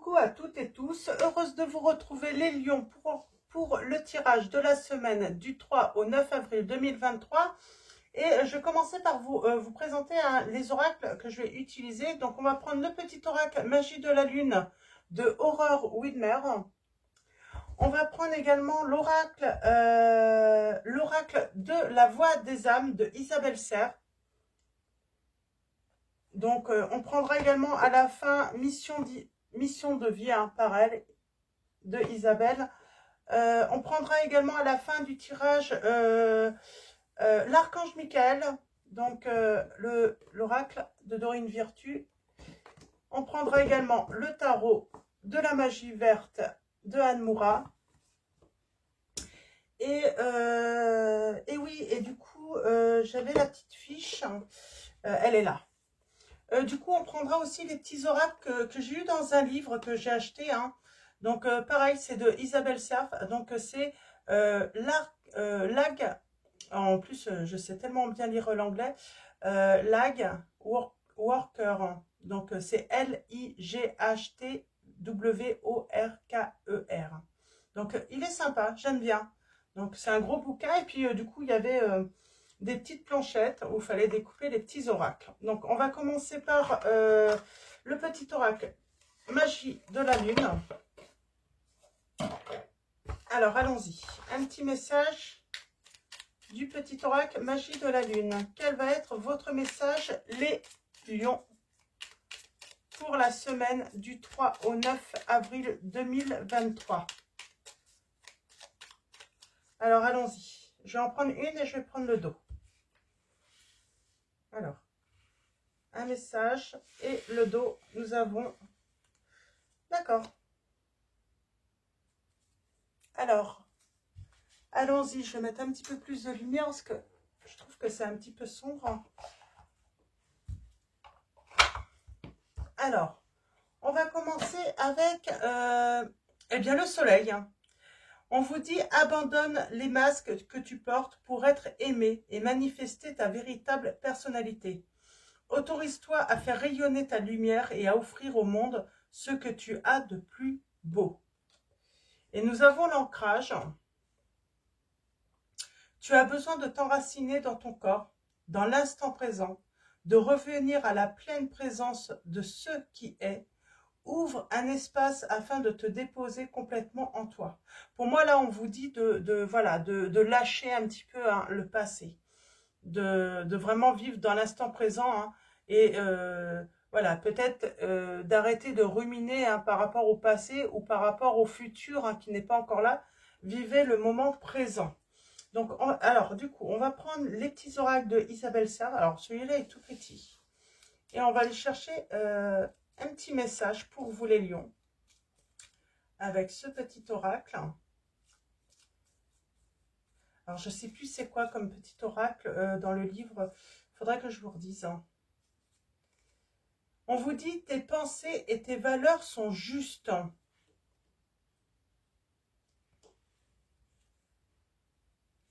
Coucou à toutes et tous, heureuse de vous retrouver les lions pour le tirage de la semaine du 3 au 9 avril 2023. Et je vais commencer par vous présenter les oracles que je vais utiliser. Donc on va prendre le petit oracle Magie de la Lune de Aurore Widmer. On va prendre également l'oracle de la Voix des âmes de Isabelle Serre. Donc on prendra également à la fin Mission de vie par elle, de Isabelle. On prendra également à la fin du tirage l'archange Michael, donc l'oracle de Dorine Virtue. On prendra également le tarot de la magie verte de Anne Moura. Et oui, et du coup, j'avais la petite fiche, elle est là. Du coup, on prendra aussi les petits oracles que j'ai eu dans un livre que j'ai acheté. Donc, pareil, c'est de Isabelle Serre. Donc, c'est Lag. En plus, je sais tellement bien lire l'anglais. Lag Worker. Donc, c'est L-I-G-H-T-W-O-R-K-E-R. Donc, il est sympa, j'aime bien. Donc, c'est un gros bouquin. Et puis, du coup, il y avait des petites planchettes où il fallait découper les petits oracles. Donc, on va commencer par le petit oracle Magie de la Lune. Alors, allons-y. Un petit message du petit oracle Magie de la Lune. Quel va être votre message, les lions, pour la semaine du 3 au 9 avril 2023? Alors, allons-y. Je vais en prendre une et je vais prendre le dos. Alors, un message et le dos, nous avons... D'accord. Alors, allons-y, je vais mettre un petit peu plus de lumière parce que je trouve que c'est un petit peu sombre. Alors, on va commencer avec eh bien, le soleil. On vous dit, abandonne les masques que tu portes pour être aimé et manifester ta véritable personnalité. Autorise-toi à faire rayonner ta lumière et à offrir au monde ce que tu as de plus beau. Et nous avons l'ancrage. Tu as besoin de t'enraciner dans ton corps, dans l'instant présent, de revenir à la pleine présence de ce qui est. Ouvre un espace afin de te déposer complètement en toi. Pour moi, là, on vous dit de lâcher un petit peu le passé, de vraiment vivre dans l'instant présent et voilà, peut-être d'arrêter de ruminer par rapport au passé ou par rapport au futur qui n'est pas encore là. Vivez le moment présent. Donc, alors, du coup, on va prendre les petits oracles de Isabelle Serre. Alors, celui-là est tout petit. Et on va aller chercher un petit message pour vous les lions avec ce petit oracle. Alors, je ne sais plus c'est quoi comme petit oracle dans le livre. Il faudrait que je vous redise. On vous dit, tes pensées et tes valeurs sont justes.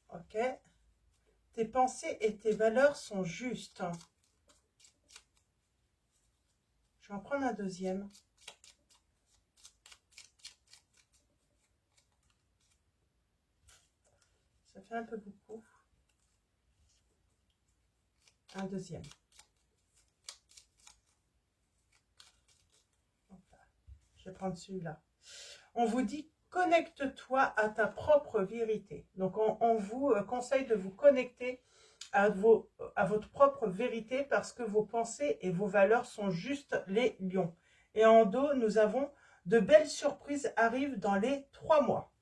Ok. Tes pensées et tes valeurs sont justes. Je vais en prendre un deuxième. Ça fait un peu beaucoup. Un deuxième. Je vais prendre celui-là. On vous dit, connecte-toi à ta propre vérité. Donc, on vous conseille de vous connecter à votre propre vérité parce que vos pensées et vos valeurs sont justes, les lions. Et en dos, nous avons de belles surprises arrivent dans les 3 mois.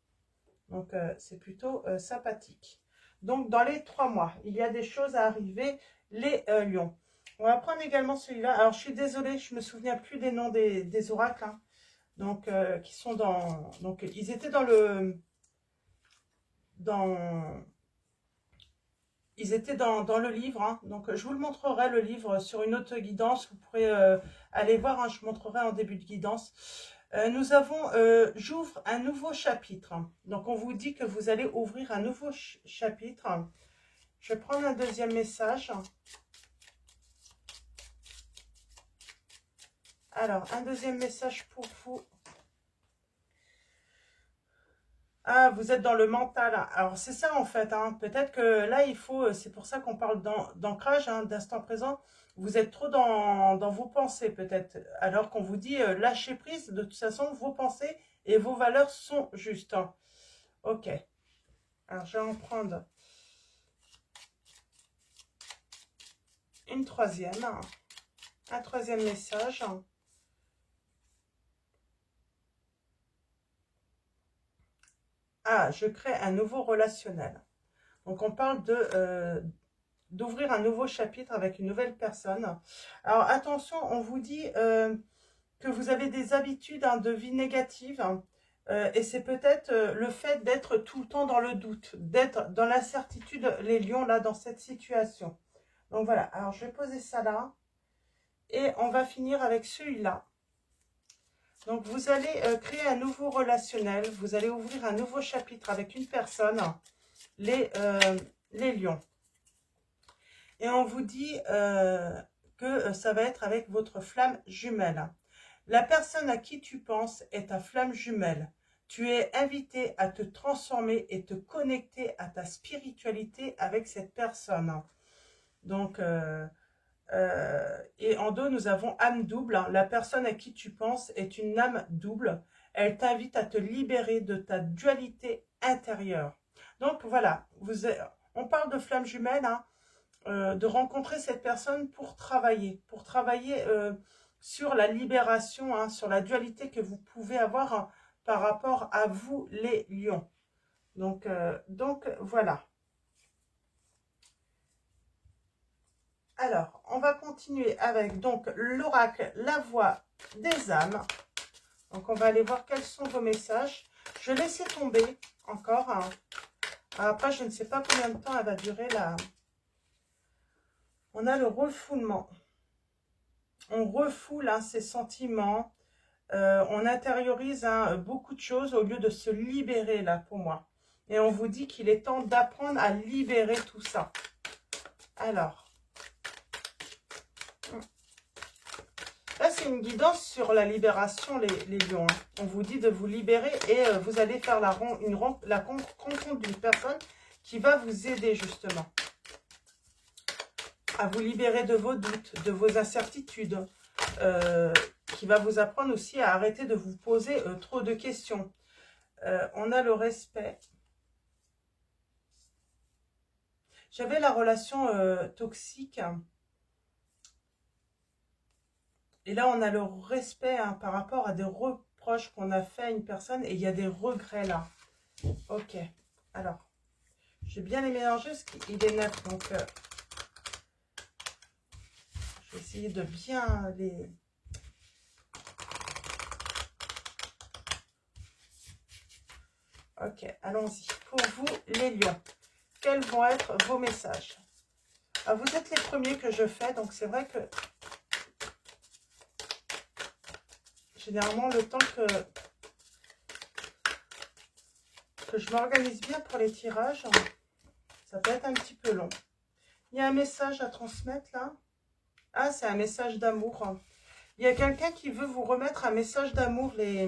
Donc, c'est plutôt sympathique. Donc, dans les 3 mois, il y a des choses à arriver, les lions. On va prendre également celui-là. Alors, je suis désolée, je ne me souviens plus des noms des oracles. Donc, qui sont dans... Donc, ils étaient dans le... Ils étaient dans le livre. Donc, je vous le montrerai, le livre, sur une autre guidance. Vous pourrez aller voir, je montrerai en début de guidance. Nous avons, j'ouvre un nouveau chapitre. Donc, on vous dit que vous allez ouvrir un nouveau chapitre. Je vais prendre un deuxième message. Alors, un deuxième message pour vous Ah, vous êtes dans le mental. Alors, c'est ça en fait, hein. Peut-être que là, il faut, c'est pour ça qu'on parle d'ancrage, hein, d'instant présent. Vous êtes trop dans vos pensées peut-être. Alors qu'on vous dit, lâchez prise, de toute façon, vos pensées et vos valeurs sont justes, hein. Ok. Alors, je vais en prendre une troisième. Un troisième message. Ah, je crée un nouveau relationnel. Donc, on parle d'ouvrir un nouveau chapitre avec une nouvelle personne. Alors, attention, on vous dit que vous avez des habitudes, hein, de vie négatives. Et c'est peut-être le fait d'être tout le temps dans le doute, d'être dans l'incertitude, les lions, là, dans cette situation. Donc, voilà. Alors, je vais poser ça là. Et on va finir avec celui-là. Donc, vous allez créer un nouveau relationnel. Vous allez ouvrir un nouveau chapitre avec une personne, les lions. Et on vous dit que ça va être avec votre flamme jumelle. La personne à qui tu penses est ta flamme jumelle. Tu es invité à te transformer et te connecter à ta spiritualité avec cette personne. Donc, et en dos, nous avons âme double. La personne à qui tu penses est une âme double. Elle t'invite à te libérer de ta dualité intérieure. Donc voilà, on parle de flamme jumelle, hein, de rencontrer cette personne pour travailler sur la libération, hein, sur la dualité que vous pouvez avoir, hein, par rapport à vous les lions. Donc voilà. Alors, on va continuer avec donc l'oracle, la voix des âmes. Donc, on va aller voir quels sont vos messages. Je vais laisser tomber encore, hein. Après, je ne sais pas combien de temps elle va durer là. On a le refoulement. On refoule, hein, ses sentiments. On intériorise, hein, beaucoup de choses au lieu de se libérer là pour moi. Et on vous dit qu'il est temps d'apprendre à libérer tout ça. Alors. Là, c'est une guidance sur la libération, les lions, hein. On vous dit de vous libérer et vous allez faire la rencontre d'une personne qui va vous aider justement à vous libérer de vos doutes, de vos incertitudes, qui va vous apprendre aussi à arrêter de vous poser trop de questions. On a le respect. J'avais la relation toxique. Et là, on a le respect, hein, par rapport à des reproches qu'on a fait à une personne. Et il y a des regrets là. Ok. Alors, j'ai bien les mélanger parce qu'il est neuf. Donc, je vais essayer de bien les... Ok, allons-y. Pour vous, les lions, quels vont être vos messages? Alors, vous êtes les premiers que je fais. Donc, c'est vrai que... Généralement, le temps que je m'organise bien pour les tirages, ça peut être un petit peu long. Il y a un message à transmettre là. Ah, c'est un message d'amour. Il y a quelqu'un qui veut vous remettre un message d'amour, les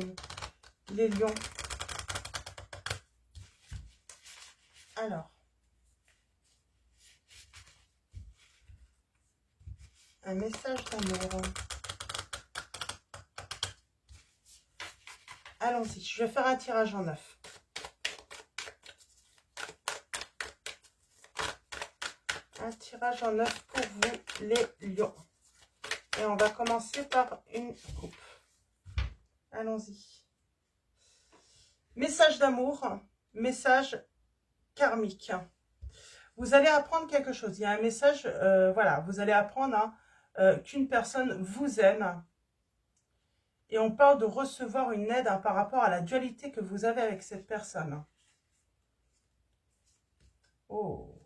lions. Alors. Un message d'amour. Allons-y, je vais faire un tirage en 9. Un tirage en 9 pour vous, les lions. Et on va commencer par une coupe. Allons-y. Message d'amour, message karmique. Vous allez apprendre quelque chose. Il y a un message, voilà, vous allez apprendre, hein, qu'une personne vous aime. Et on parle de recevoir une aide, hein, par rapport à la dualité que vous avez avec cette personne. Oh,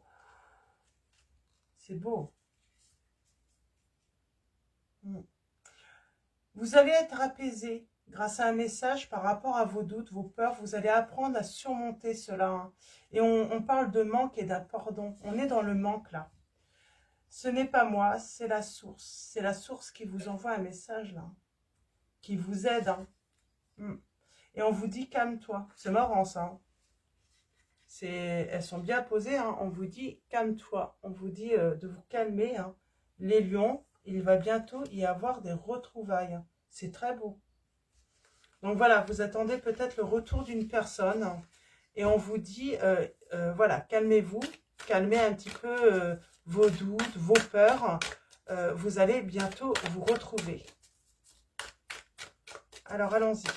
c'est beau. Vous allez être apaisé grâce à un message par rapport à vos doutes, vos peurs. Vous allez apprendre à surmonter cela, hein. Et on parle de manque et d'un pardon. On est dans le manque là. Ce n'est pas moi, c'est la source. C'est la source qui vous envoie un message là, qui vous aide, hein. Et on vous dit calme-toi. C'est marrant ça, hein. Elles sont bien posées, hein. On vous dit calme-toi, on vous dit de vous calmer, hein. Les lions, il va bientôt y avoir des retrouvailles, hein. C'est très beau. Donc voilà, vous attendez peut-être le retour d'une personne, hein, et on vous dit, voilà, calmez-vous, calmez un petit peu vos doutes, vos peurs, vous allez bientôt vous retrouver. Alors allons-y,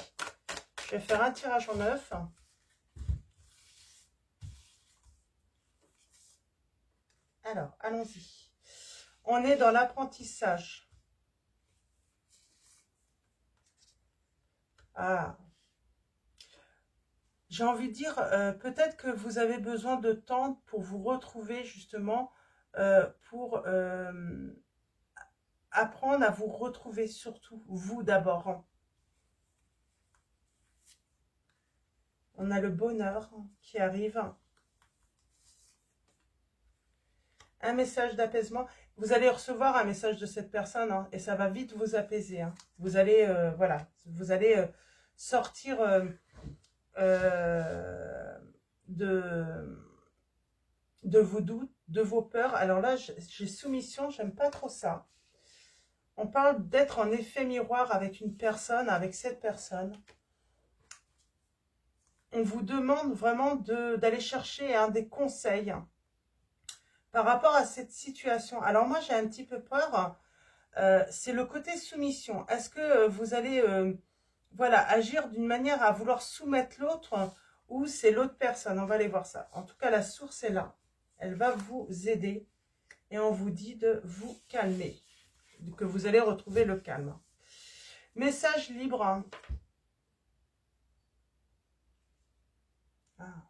je vais faire un tirage en 9. Alors, allons-y. On est dans l'apprentissage. Ah. J'ai envie de dire, peut-être que vous avez besoin de temps pour vous retrouver justement, pour apprendre à vous retrouver, surtout vous d'abord, hein. On a le bonheur qui arrive. Un message d'apaisement. Vous allez recevoir un message de cette personne, hein, et ça va vite vous apaiser, hein. Vous allez, voilà, vous allez sortir de vos doutes, de vos peurs. Alors là, j'ai soumission, j'aime pas trop ça. On parle d'être en effet miroir avec une personne, avec cette personne. On vous demande vraiment d'aller chercher des conseils par rapport à cette situation. Alors moi, j'ai un petit peu peur, c'est le côté soumission. Est-ce que vous allez voilà, agir d'une manière à vouloir soumettre l'autre, ou c'est l'autre personne? On va aller voir ça. En tout cas, la source est là. Elle va vous aider et on vous dit de vous calmer, que vous allez retrouver le calme. Message libre. Ah.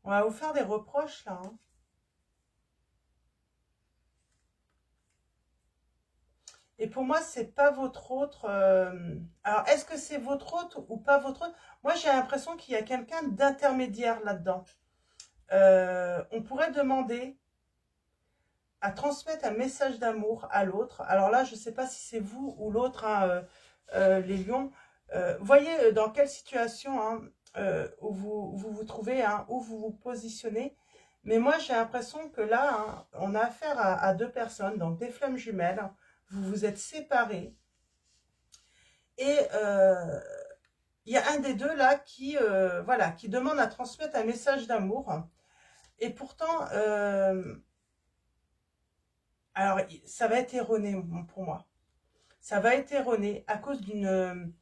On va vous faire des reproches là, hein. Et pour moi, c'est pas votre autre. Alors, est-ce que c'est votre autre ou pas votre autre? Moi, j'ai l'impression qu'il y a quelqu'un d'intermédiaire là-dedans. On pourrait demander à transmettre un message d'amour à l'autre. Alors là, je ne sais pas si c'est vous ou l'autre, hein, les lions. Voyez dans quelle situation, hein, où vous trouvez, hein, où vous vous positionnez. Mais moi, j'ai l'impression que là, hein, on a affaire à deux personnes, donc des flammes jumelles. Vous vous êtes séparés. Et il y a un des deux là qui, voilà, qui demande à transmettre un message d'amour. Et pourtant, alors ça va être erroné pour moi. Ça va être erroné à cause d'une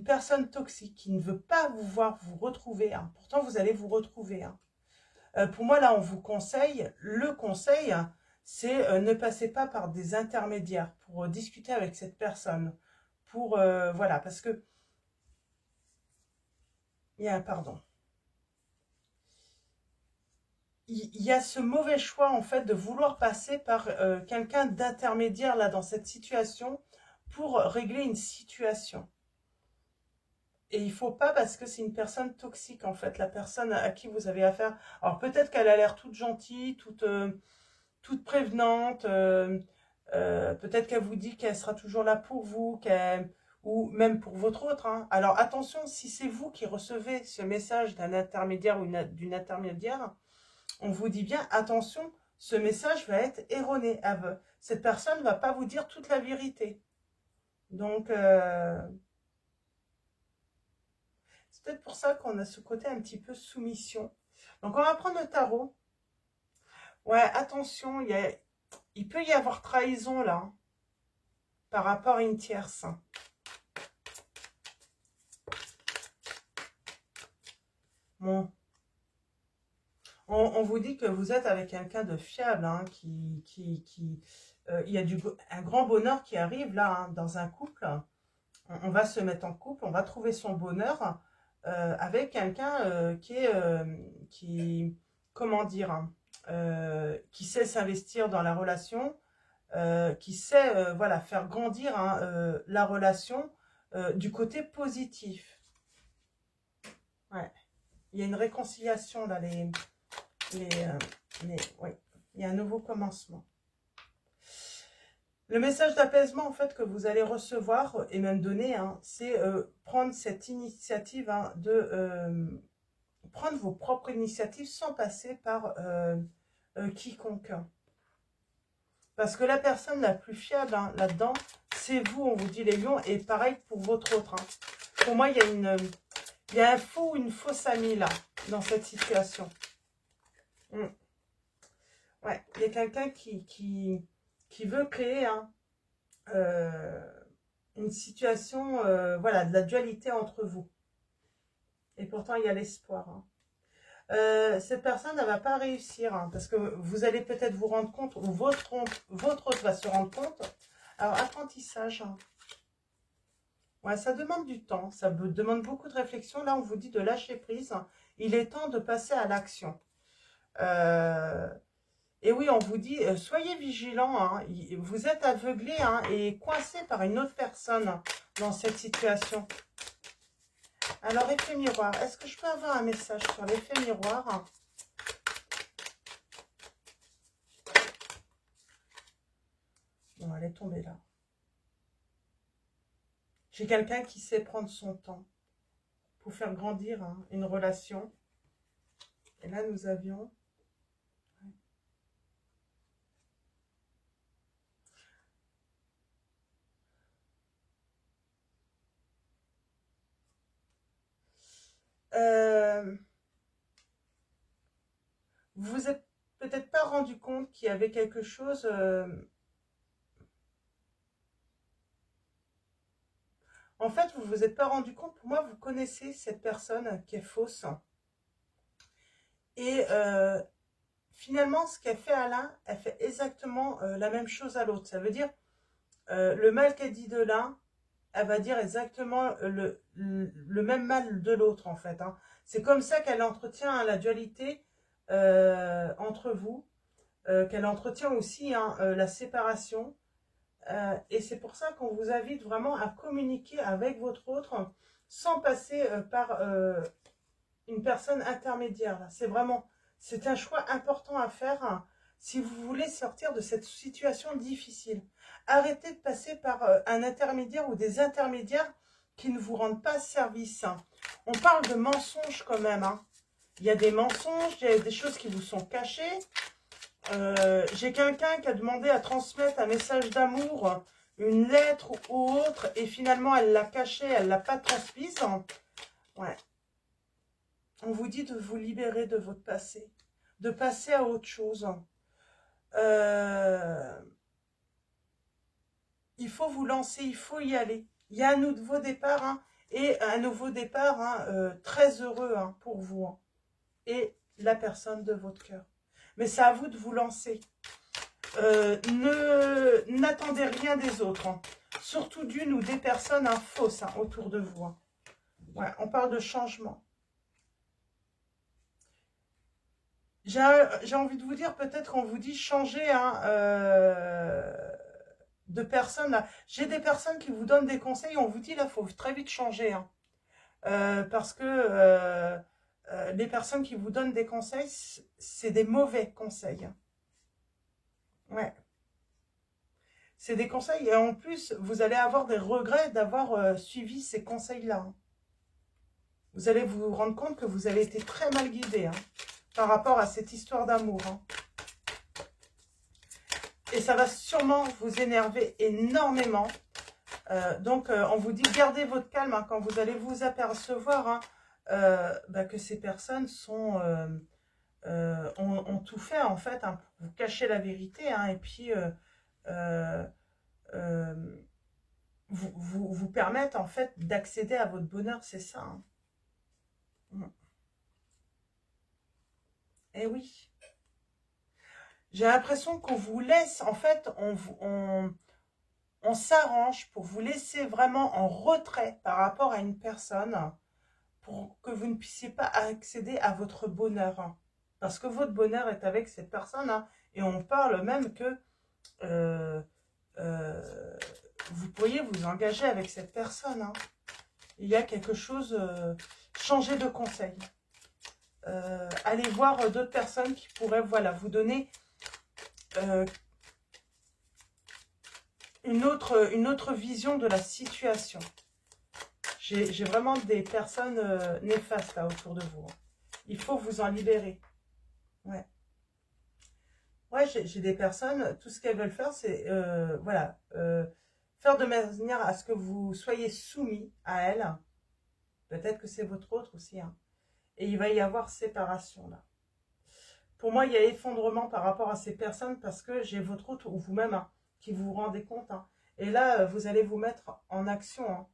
personne toxique qui ne veut pas vous voir vous retrouver, hein. Pourtant, vous allez vous retrouver, hein. Pour moi, là, on vous conseille, le conseil, c'est ne passez pas par des intermédiaires pour discuter avec cette personne. Pour, voilà, parce que, il y a un pardon. Il y a ce mauvais choix, en fait, de vouloir passer par quelqu'un d'intermédiaire, là, dans cette situation, pour régler une situation. Et il faut pas, parce que c'est une personne toxique, en fait, la personne à qui vous avez affaire. Alors, peut-être qu'elle a l'air toute gentille, toute prévenante, peut-être qu'elle vous dit qu'elle sera toujours là pour vous, ou même pour votre autre, hein. Alors, attention, si c'est vous qui recevez ce message d'un intermédiaire ou d'une intermédiaire, on vous dit bien, attention, ce message va être erroné. Cette personne ne va pas vous dire toute la vérité. Donc, c'est peut-être pour ça qu'on a ce côté un petit peu soumission. Donc, on va prendre le tarot. Ouais, attention, il peut y avoir trahison là, hein, par rapport à une tierce. Bon. On vous dit que vous êtes avec quelqu'un de fiable, hein, il y a un grand bonheur qui arrive là, hein, dans un couple. On va se mettre en couple, on va trouver son bonheur avec quelqu'un comment dire, hein, qui sait s'investir dans la relation, qui sait voilà, faire grandir, hein, la relation du côté positif. Ouais. Il y a une réconciliation là, oui, il y a un nouveau commencement. Le message d'apaisement, en fait, que vous allez recevoir et même donner, hein, c'est prendre cette initiative, hein, de prendre vos propres initiatives sans passer par quiconque. Parce que la personne la plus fiable, hein, là-dedans, c'est vous, on vous dit les lions, et pareil pour votre autre. Hein. Pour moi, il y a un faux ou une fausse amie, là, dans cette situation. Ouais, il y a quelqu'un qui veut créer, hein, une situation, voilà, de la dualité entre vous. Et pourtant, il y a l'espoir. Hein. Cette personne, elle ne va pas réussir, hein, parce que vous allez peut-être vous rendre compte, ou votre autre va se rendre compte. Alors, apprentissage. Hein. Ouais, ça demande du temps, ça demande beaucoup de réflexion. Là, on vous dit de lâcher prise. Hein. Il est temps de passer à l'action. Et oui, on vous dit, soyez vigilants. Hein. Vous êtes aveuglé, hein, et coincé par une autre personne dans cette situation. Alors, effet miroir. Est-ce que je peux avoir un message sur l'effet miroir? Bon, elle est tombée là. J'ai quelqu'un qui sait prendre son temps pour faire grandir, hein, une relation. Et là, nous avions... vous vous êtes peut-être pas rendu compte qu'il y avait quelque chose... En fait, vous vous êtes pas rendu compte. Pour moi, vous connaissez cette personne qui est fausse. Et finalement, ce qu'elle fait à l'un, elle fait exactement la même chose à l'autre. Ça veut dire, le mal qu'elle dit de l'un, elle va dire exactement le même mal de l'autre, en fait. Hein. C'est comme ça qu'elle entretient, hein, la dualité entre vous, qu'elle entretient aussi, hein, la séparation. Et c'est pour ça qu'on vous invite vraiment à communiquer avec votre autre sans passer par une personne intermédiaire. C'est un choix important à faire, hein, si vous voulez sortir de cette situation difficile. Arrêtez de passer par un intermédiaire ou des intermédiaires qui ne vous rendent pas service. Hein. On parle de mensonges quand même. Hein. Il y a des mensonges, il y a des choses qui vous sont cachées. J'ai quelqu'un qui a demandé à transmettre un message d'amour, une lettre ou autre, et finalement elle l'a caché, elle ne l'a pas transmise. Ouais. On vous dit de vous libérer de votre passé, de passer à autre chose. Il faut vous lancer, il faut y aller. Il y a un nouveau départ, hein, et un nouveau départ, hein, très heureux, hein, pour vous, hein, et la personne de votre cœur. Mais c'est à vous de vous lancer. N'attendez rien des autres, hein. Surtout d'une ou des personnes, hein, fausses, hein, autour de vous. Hein. Ouais, on parle de changement. J'ai envie de vous dire, peut-être qu'on vous dit changer, hein, de personnes. J'ai des personnes qui vous donnent des conseils, on vous dit là, il faut très vite changer. Hein. Parce que les personnes qui vous donnent des conseils, c'est des mauvais conseils. Hein. Ouais. C'est des conseils et en plus, vous allez avoir des regrets d'avoir suivi ces conseils-là. Hein. Vous allez vous rendre compte que vous avez été très mal guidé, hein, par rapport à cette histoire d'amour. Hein. Et ça va sûrement vous énerver énormément. Donc, on vous dit, gardez votre calme, hein, quand vous allez vous apercevoir, hein, que ces personnes ont tout fait, en fait, hein, pour vous cacher la vérité, hein, et puis vous permettre, en fait, d'accéder à votre bonheur, c'est ça. Hein. Eh oui. J'ai l'impression qu'on vous laisse, en fait, on s'arrange pour vous laisser vraiment en retrait par rapport à une personne pour que vous ne puissiez pas accéder à votre bonheur. Hein. Parce que votre bonheur est avec cette personne, hein, et on parle même que euh, vous pourriez vous engager avec cette personne. Hein. Il y a quelque chose, changer de conseil. Allez voir d'autres personnes qui pourraient, voilà, vous donner une autre vision de la situation. J'ai vraiment des personnes néfastes là autour de vous. Il faut vous en libérer. Ouais. Ouais, j'ai des personnes, tout ce qu'elles veulent faire, c'est voilà, faire de manière à ce que vous soyez soumis à elles. Peut-être que c'est votre autre aussi. Hein. Et il va y avoir séparation là. Pour moi, il y a effondrement par rapport à ces personnes parce que j'ai votre autre ou vous-même hein, qui vous rendez compte. Hein. Et là, vous allez vous mettre en action. Hein.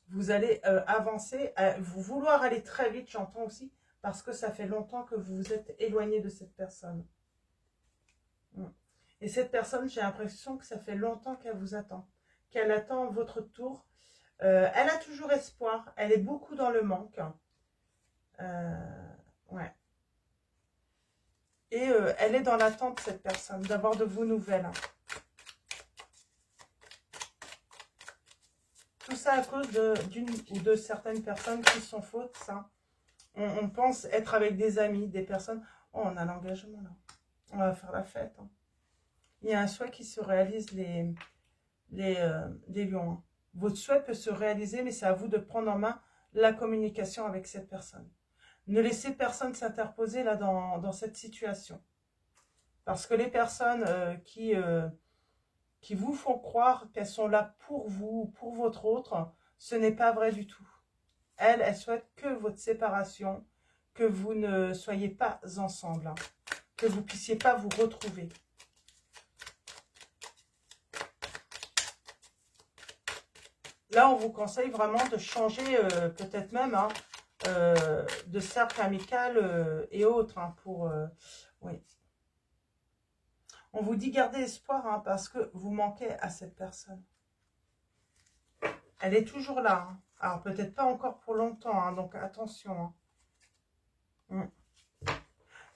Vous allez avancer, vous vouloir aller très vite, j'entends aussi, parce que ça fait longtemps que vous vous êtes éloigné de cette personne. Et cette personne, j'ai l'impression que ça fait longtemps qu'elle vous attend, qu'elle attend votre tour. Elle a toujours espoir, elle est beaucoup dans le manque. Ouais. Et elle est dans l'attente, cette personne, d'avoir de vos nouvelles. Tout ça à cause d'une ou de certaines personnes qui sont fautes, ça. On pense être avec des amis, des personnes. Oh, on a l'engagement, là. On va faire la fête. Hein. Il y a un souhait qui se réalise, les lions. Hein. Votre souhait peut se réaliser, mais c'est à vous de prendre en main la communication avec cette personne. Ne laissez personne s'interposer là dans cette situation. Parce que les personnes qui vous font croire qu'elles sont là pour vous, pour votre autre, ce n'est pas vrai du tout. Elles souhaitent que votre séparation, que vous ne soyez pas ensemble, hein, que vous ne puissiez pas vous retrouver. Là, on vous conseille vraiment de changer, peut-être même, hein, de cercle amical et autres, hein, pour... oui. On vous dit gardez espoir, hein, parce que vous manquez à cette personne. Elle est toujours là. Hein. Alors, peut-être pas encore pour longtemps, hein, donc attention. Hein.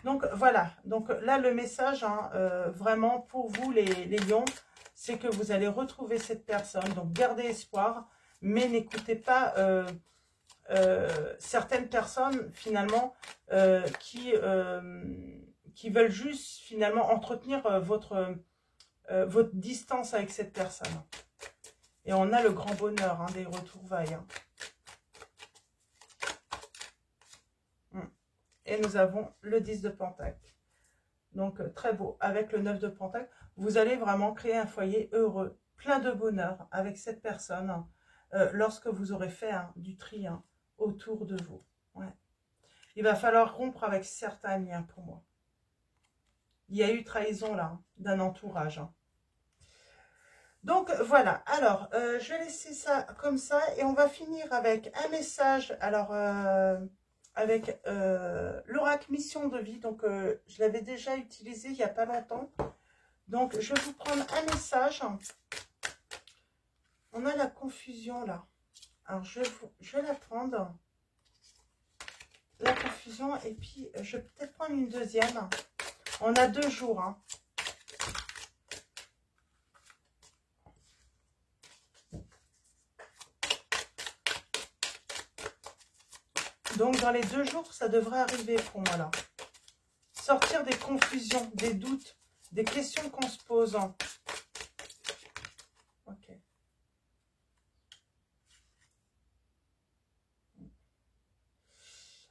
Donc, voilà. Donc, là, le message, hein, vraiment, pour vous, les lions, c'est que vous allez retrouver cette personne. Donc, gardez espoir, mais n'écoutez pas certaines personnes, finalement, qui veulent juste, finalement, entretenir votre distance avec cette personne. Et on a le grand bonheur hein, des retrouvailles. Hein. Et nous avons le 10 de Pentacle. Donc, très beau. Avec le 9 de Pentacle, vous allez vraiment créer un foyer heureux, plein de bonheur avec cette personne lorsque vous aurez fait hein, du tri hein, autour de vous. Ouais. Il va falloir rompre avec certains liens pour moi. Il y a eu trahison là, hein, d'un entourage. Hein. Donc voilà, alors je vais laisser ça comme ça et on va finir avec un message, alors avec l'oracle mission de vie, donc je l'avais déjà utilisé il n'y a pas longtemps, donc je vais vous prendre un message, on a la confusion là, alors je vais la prendre, la confusion et puis je vais peut-être prendre une deuxième, on a 2 jours, hein. Donc, dans les 2 jours, ça devrait arriver pour moi, là. Sortir des confusions, des doutes, des questions qu'on se pose. Ok.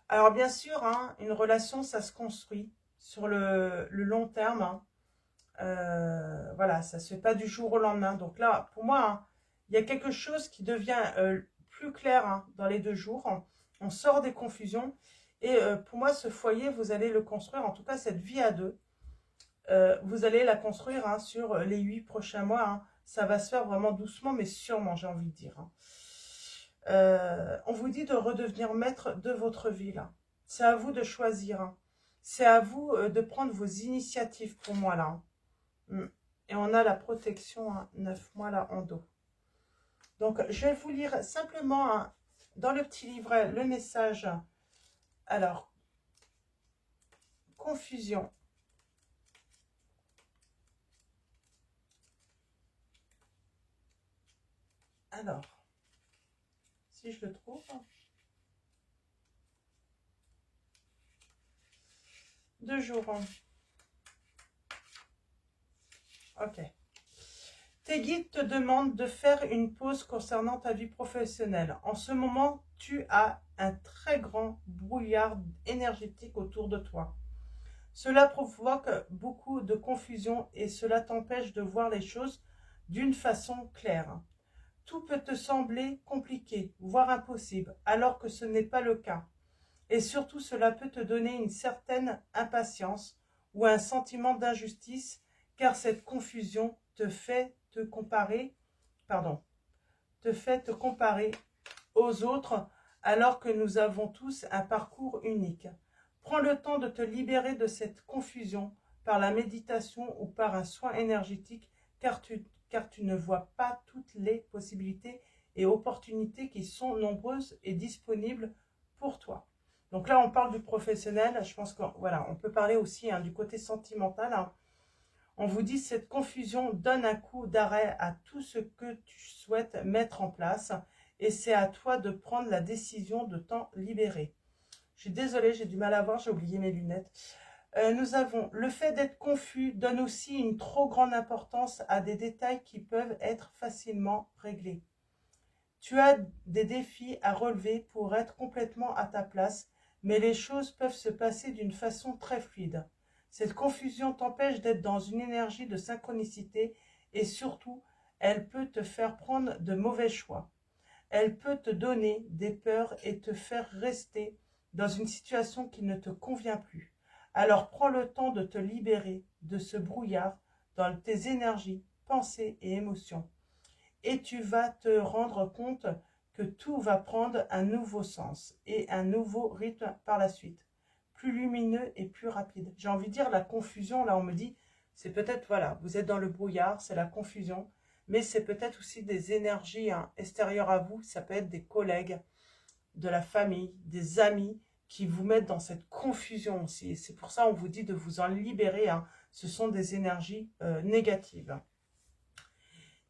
Alors, bien sûr, hein, une relation, ça se construit sur le long terme. Hein. Voilà, ça ne se fait pas du jour au lendemain. Donc là, pour moi, hein, il y a quelque chose qui devient plus clair hein, dans les 2 jours. Hein. On sort des confusions. Et pour moi, ce foyer, vous allez le construire, en tout cas cette vie à 2. Vous allez la construire hein, sur les 8 prochains mois. Hein. Ça va se faire vraiment doucement, mais sûrement, j'ai envie de dire. Hein. On vous dit de redevenir maître de votre vie. Là. C'est à vous de choisir. Hein. C'est à vous de prendre vos initiatives pour moi. Là. Hein. Et on a la protection hein, 9 mois là en dos. Donc, je vais vous lire simplement hein, dans le petit livret le message. Alors, confusion. Alors, si je le trouve. 2 jours. Ok. Tes guides te demandent de faire une pause concernant ta vie professionnelle. En ce moment, tu as un très grand brouillard énergétique autour de toi. Cela provoque beaucoup de confusion et cela t'empêche de voir les choses d'une façon claire. Tout peut te sembler compliqué, voire impossible, alors que ce n'est pas le cas. Et surtout, cela peut te donner une certaine impatience ou un sentiment d'injustice, car cette confusion te fait te comparer aux autres, alors que nous avons tous un parcours unique. Prends le temps de te libérer de cette confusion par la méditation ou par un soin énergétique, car tu ne vois pas toutes les possibilités et opportunités qui sont nombreuses et disponibles pour toi. Donc là, on parle du professionnel. Je pense qu'on voilà, on peut parler aussi du côté sentimental. On vous dit cette confusion donne un coup d'arrêt à tout ce que tu souhaites mettre en place et c'est à toi de prendre la décision de t'en libérer. Je suis désolée, j'ai du mal à voir, j'ai oublié mes lunettes. Nous avons le fait d'être confus donne aussi une trop grande importance à des détails qui peuvent être facilement réglés. Tu as des défis à relever pour être complètement à ta place, mais les choses peuvent se passer d'une façon très fluide. Cette confusion t'empêche d'être dans une énergie de synchronicité et surtout, elle peut te faire prendre de mauvais choix. Elle peut te donner des peurs et te faire rester dans une situation qui ne te convient plus. Alors prends le temps de te libérer de ce brouillard dans tes énergies, pensées et émotions. Et tu vas te rendre compte que tout va prendre un nouveau sens et un nouveau rythme par la suite, plus lumineux et plus rapide. J'ai envie de dire la confusion, là on me dit, c'est peut-être, voilà, vous êtes dans le brouillard, c'est la confusion, mais c'est peut-être aussi des énergies extérieures à vous, ça peut être des collègues, de la famille, des amis qui vous mettent dans cette confusion aussi. C'est pour ça qu'on vous dit de vous en libérer, ce sont des énergies négatives.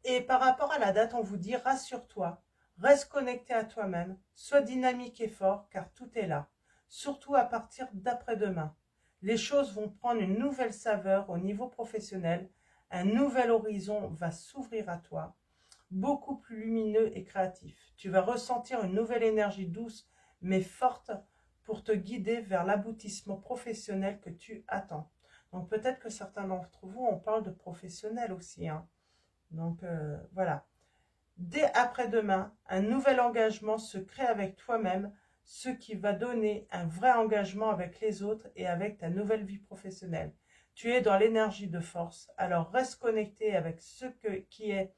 Et par rapport à la date, on vous dit, rassure-toi, reste connecté à toi-même, sois dynamique et fort, car tout est là. Surtout à partir d'après-demain. Les choses vont prendre une nouvelle saveur au niveau professionnel, un nouvel horizon va s'ouvrir à toi, beaucoup plus lumineux et créatif. Tu vas ressentir une nouvelle énergie douce, mais forte, pour te guider vers l'aboutissement professionnel que tu attends. Donc peut-être que certains d'entre vous, on parle de professionnel aussi, Donc voilà. Dès après-demain, un nouvel engagement se crée avec toi-même, ce qui va donner un vrai engagement avec les autres et avec ta nouvelle vie professionnelle. Tu es dans l'énergie de force, alors reste connecté avec ce qui est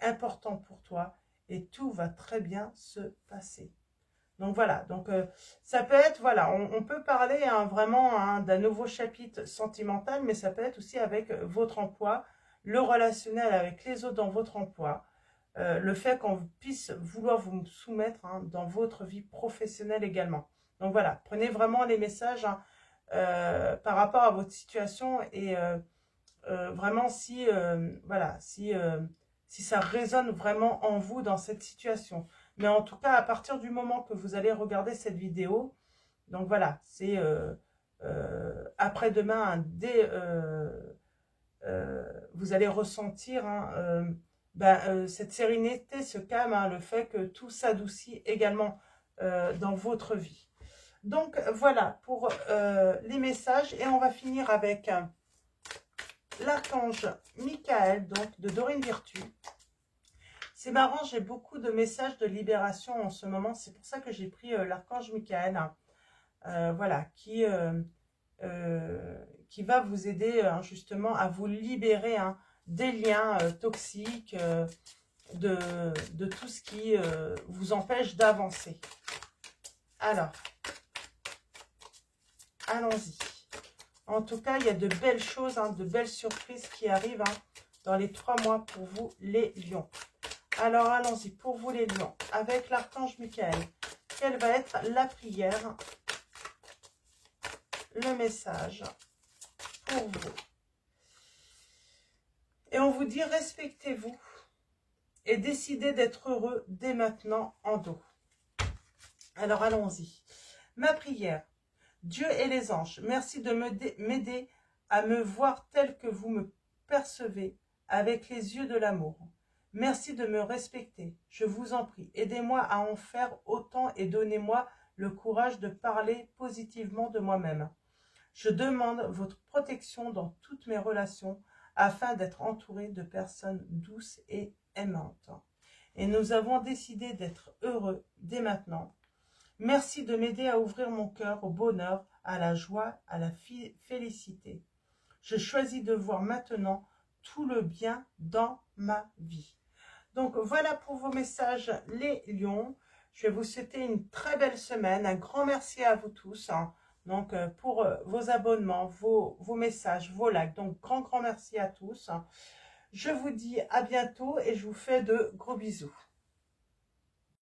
important pour toi et tout va très bien se passer. Donc voilà, donc ça peut être, voilà, on peut parler vraiment d'un nouveau chapitre sentimental, mais ça peut être aussi avec votre emploi, le relationnel avec les autres dans votre emploi, le fait qu'on puisse vouloir vous soumettre dans votre vie professionnelle également. Donc voilà, prenez vraiment les messages par rapport à votre situation et vraiment si, voilà, si ça résonne vraiment en vous dans cette situation. Mais en tout cas, à partir du moment que vous allez regarder cette vidéo, donc voilà, c'est après-demain, vous allez ressentir cette sérénité, ce calme, le fait que tout s'adoucit également dans votre vie. Donc voilà pour les messages et on va finir avec l'archange Michael, donc de Dorine Virtue. C'est marrant, j'ai beaucoup de messages de libération en ce moment, c'est pour ça que j'ai pris l'archange Michael, voilà, qui va vous aider justement à vous libérer des liens toxiques, de tout ce qui vous empêche d'avancer. Alors, allons-y. En tout cas, il y a de belles choses, de belles surprises qui arrivent dans les 3 mois pour vous, les lions. Alors, allons-y, pour vous, les lions, avec l'archange Michael, quelle va être la prière, le message pour vous? Et on vous dit, respectez-vous et décidez d'être heureux dès maintenant en dos. Alors, allons-y. Ma prière. Dieu et les anges, merci de m'aider à me voir tel que vous me percevez avec les yeux de l'amour. Merci de me respecter. Je vous en prie, aidez-moi à en faire autant et donnez-moi le courage de parler positivement de moi-même. Je demande votre protection dans toutes mes relations afin d'être entouré de personnes douces et aimantes. Et nous avons décidé d'être heureux dès maintenant. Merci de m'aider à ouvrir mon cœur au bonheur, à la joie, à la félicité. Je choisis de voir maintenant tout le bien dans ma vie. Donc voilà pour vos messages les lions. Je vais vous souhaiter une très belle semaine. Un grand merci à vous tous. Donc pour vos abonnements, vos messages, vos likes. Donc grand merci à tous. Je vous dis à bientôt et je vous fais de gros bisous.